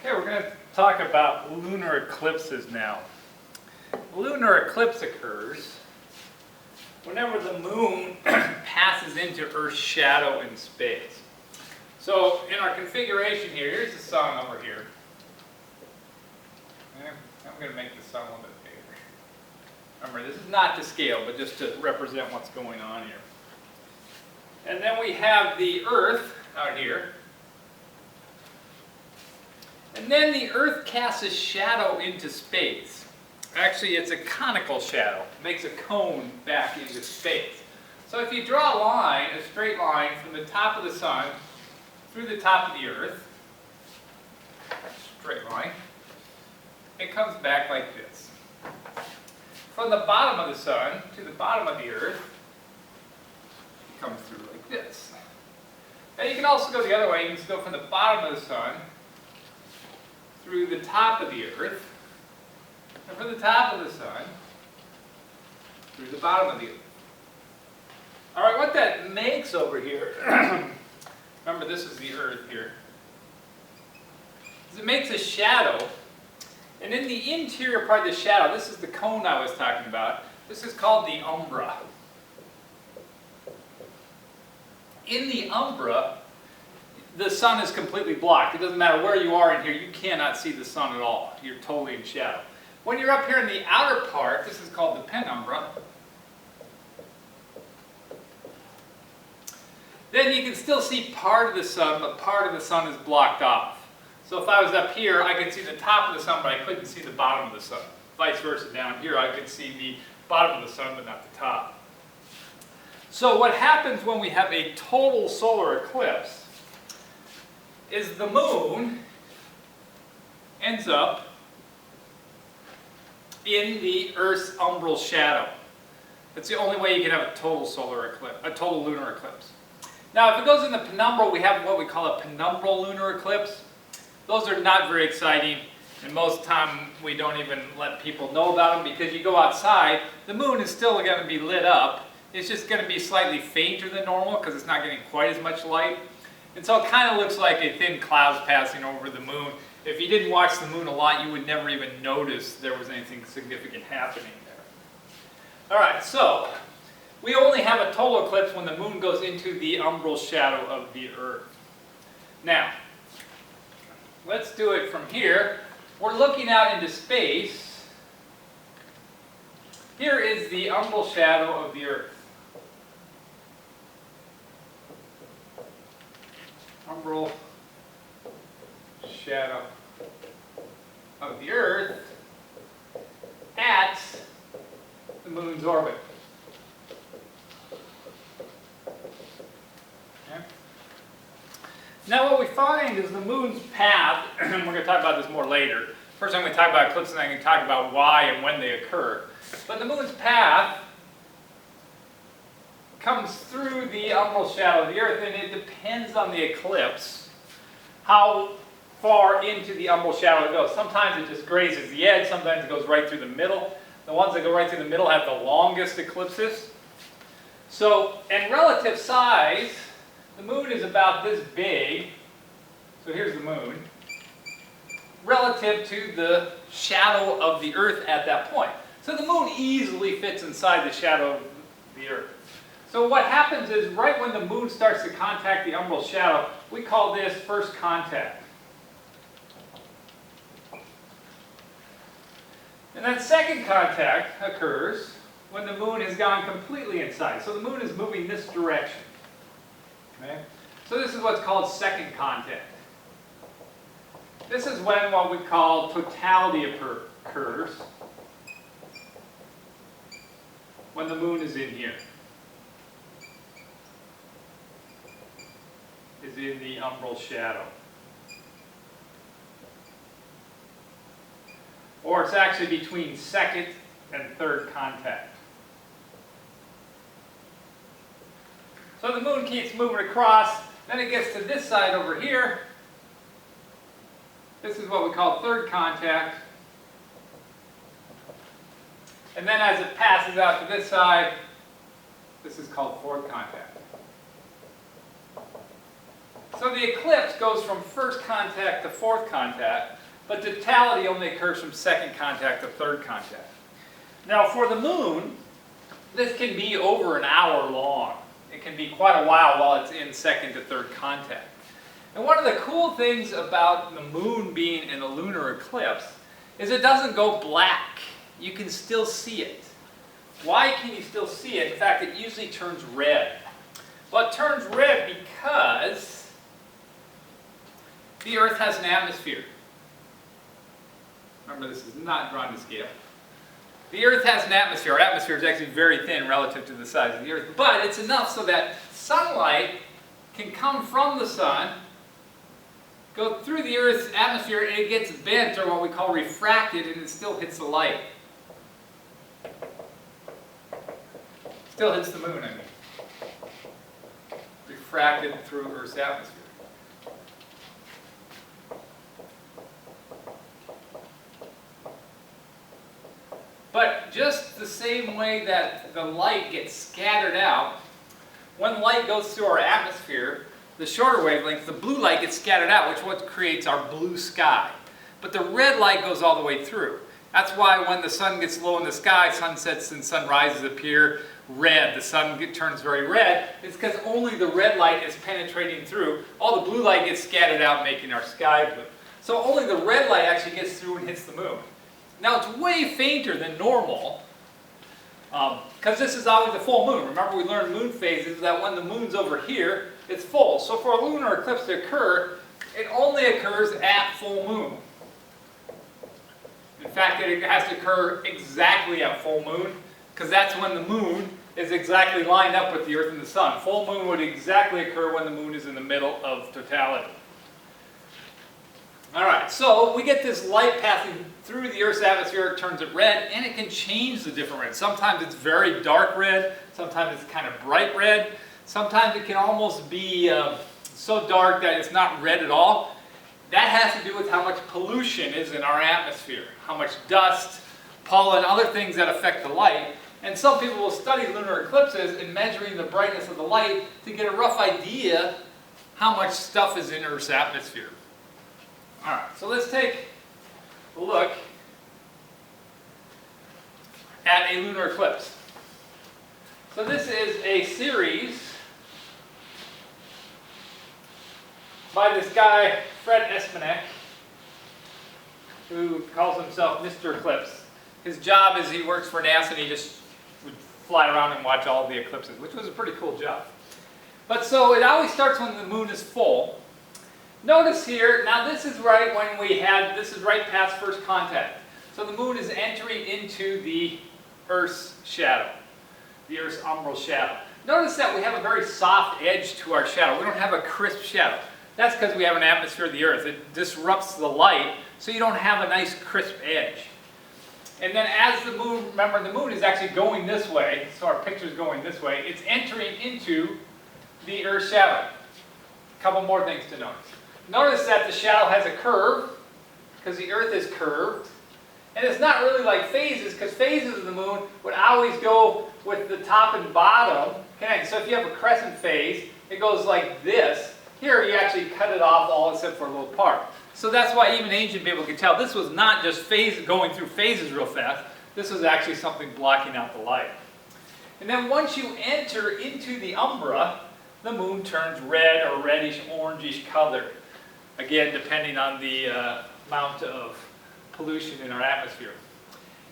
Okay, we're going to talk about lunar eclipses now. A lunar eclipse occurs whenever the moon passes into Earth's shadow in space. So in our configuration here, here's the sun over here. I'm going to make the sun a little bit bigger. Remember, this is not to scale, but just to represent what's going on here. And then we have the Earth out here. And then the Earth casts a shadow into space. Actually, it's a conical shadow. It makes a cone back into space. So if you draw a line, a straight line, from the top of the sun through the top of the Earth, straight line, it comes back like this. From the bottom of the sun to the bottom of the Earth, it comes through like this. Now you can also go the other way. You can go from the bottom of the sun through the top of the Earth, and from the top of the sun through the bottom of the Earth. All right, what that makes over here, remember this is the Earth here, is it makes a shadow, and in the interior part of the shadow, this is the cone I was talking about, this is called the umbra. In the umbra, the sun is completely blocked. It doesn't matter where you are in here, you cannot see the sun at all. You're totally in shadow. When you're up here in the outer part, this is called the penumbra, then you can still see part of the sun, but part of the sun is blocked off. So if I was up here, I could see the top of the sun, but I couldn't see the bottom of the sun. Vice versa, down here I could see the bottom of the sun, but not the top. So what happens when we have a total solar eclipse is the moon ends up in the Earth's umbral shadow. That's the only way you can have a total solar eclipse, a total lunar eclipse. Now, if it goes in the penumbral, we have what we call a penumbral lunar eclipse. Those are not very exciting, and most time we don't even let people know about them because you go outside, the moon is still going to be lit up. It's just going to be slightly fainter than normal because it's not getting quite as much light. And so it kind of looks like a thin cloud passing over the moon. If you didn't watch the moon a lot, you would never even notice there was anything significant happening there. All right, so we only have a total eclipse when the moon goes into the umbral shadow of the Earth. Now, let's do it from here. We're looking out into space. Here is the umbral shadow of the Earth. Umbral shadow of the Earth at the moon's orbit. Okay. Now what we find is the moon's path, and we're going to talk about this more later. First I'm going to talk about eclipses, and I'm going to talk about why and when they occur. But the moon's path comes through the umbral shadow of the Earth, and it depends on the eclipse how far into the umbral shadow it goes. Sometimes it just grazes the edge, sometimes it goes right through the middle. The ones that go right through the middle have the longest eclipses. So, in relative size, the moon is about this big. So here's the moon, relative to the shadow of the Earth at that point. So the moon easily fits inside the shadow of the Earth. So what happens is right when the moon starts to contact the umbral shadow, we call this first contact. And then second contact occurs when the moon has gone completely inside. So the moon is moving this direction. Okay? So this is what's called second contact. This is when what we call totality occurs, when the moon is in here. Is in the umbral shadow. Or it's actually between second and third contact. So the moon keeps moving across, then it gets to this side over here. This is what we call third contact. And then as it passes out to this side, this is called fourth contact. So the eclipse goes from first contact to fourth contact, but totality only occurs from second contact to third contact. Now for the moon, this can be over an hour long. It can be quite a while it's in second to third contact. And one of the cool things about the moon being in a lunar eclipse is it doesn't go black. You can still see it. Why can you still see it? In fact, it usually turns red. Well, it turns red because the Earth has an atmosphere. Remember, this is not drawn to scale. The Earth has an atmosphere. Our atmosphere is actually very thin relative to the size of the Earth, but it's enough so that sunlight can come from the sun, go through the Earth's atmosphere, and it gets bent, or what we call refracted, and it still hits the light. Still hits the moon, I mean. Refracted through Earth's atmosphere. But just the same way that the light gets scattered out, when light goes through our atmosphere, the shorter wavelength, the blue light gets scattered out, which is what creates our blue sky. But the red light goes all the way through. That's why when the sun gets low in the sky, sunsets and sunrises appear red. The sun turns very red. It's because only the red light is penetrating through. All the blue light gets scattered out, making our sky blue. So only the red light actually gets through and hits the moon. Now it's way fainter than normal, because this is always the full moon. Remember, we learned moon phases, that when the moon's over here, it's full. So for a lunar eclipse to occur, it only occurs at full moon. In fact, it has to occur exactly at full moon, because that's when the moon is exactly lined up with the Earth and the sun. Full moon would exactly occur when the moon is in the middle of totality. Alright, so we get this light passing through the Earth's atmosphere, it turns it red, and it can change the different reds. Sometimes it's very dark red, sometimes it's kind of bright red, sometimes it can almost be so dark that it's not red at all. That has to do with how much pollution is in our atmosphere, how much dust, pollen, other things that affect the light. And some people will study lunar eclipses in measuring the brightness of the light to get a rough idea how much stuff is in Earth's atmosphere. Alright, so let's take a look at a lunar eclipse. So this is a series by this guy, Fred Espenek, who calls himself Mr. Eclipse. His job is he works for NASA and he just would fly around and watch all the eclipses, which was a pretty cool job. But so it always starts when the moon is full. Notice here, now this is right when this is right past first contact. So the moon is entering into the Earth's shadow, the Earth's umbral shadow. Notice that we have a very soft edge to our shadow. We don't have a crisp shadow. That's because we have an atmosphere of the Earth. It disrupts the light, so you don't have a nice crisp edge. And then as the moon, remember the moon is actually going this way, so our picture is going this way. It's entering into the Earth's shadow. A couple more things to notice. Notice that the shadow has a curve, because the Earth is curved. And it's not really like phases, because phases of the moon would always go with the top and bottom connected. So if you have a crescent phase, it goes like this. Here you actually cut it off all except for a little part. So that's why even ancient people could tell this was not just going through phases real fast. This was actually something blocking out the light. And then once you enter into the umbra, the moon turns red or reddish, orangish color. Again, depending on the amount of pollution in our atmosphere.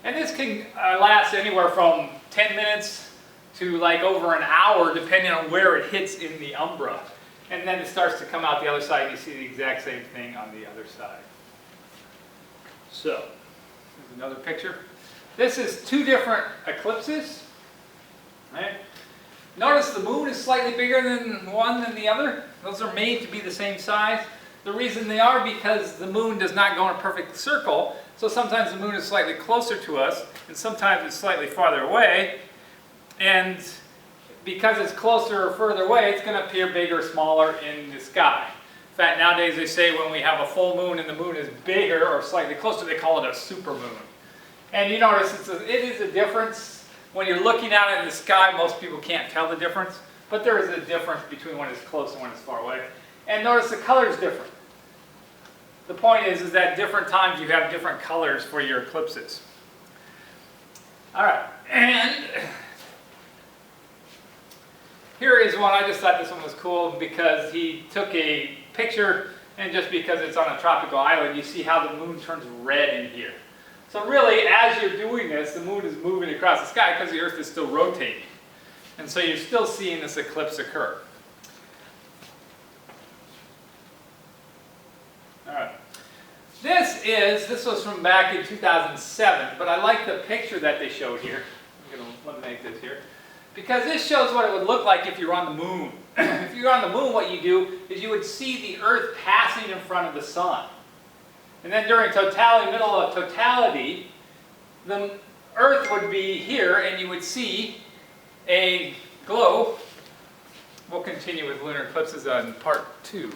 And this can last anywhere from 10 minutes to like over an hour, depending on where it hits in the umbra. And then it starts to come out the other side, and you see the exact same thing on the other side. So, here's another picture. This is two different eclipses. Right? Notice the moon is slightly bigger than one than the other. Those are made to be the same size. The reason they are because the moon does not go in a perfect circle, so sometimes the moon is slightly closer to us, and sometimes it's slightly farther away, and because it's closer or further away, it's going to appear bigger or smaller in the sky. In fact, nowadays they say when we have a full moon and the moon is bigger or slightly closer, they call it a supermoon. And you notice it is a difference. When you're looking out in the sky, most people can't tell the difference, but there is a difference between when it's close and when it's far away. And notice the color is different. The point is that different times you have different colors for your eclipses. All right, and here is one. I just thought this one was cool because he took a picture, and just because it's on a tropical island, you see how the moon turns red in here. So really, as you're doing this, the moon is moving across the sky because the Earth is still rotating. And so you're still seeing this eclipse occur. All right. This was from back in 2007, but I like the picture that they showed here. I'm going to eliminate this here. Because this shows what it would look like if you're on the moon. If you're on the moon, what you do is you would see the Earth passing in front of the sun. And then during totality, middle of totality, the Earth would be here and you would see a glow. We'll continue with lunar eclipses on part 2.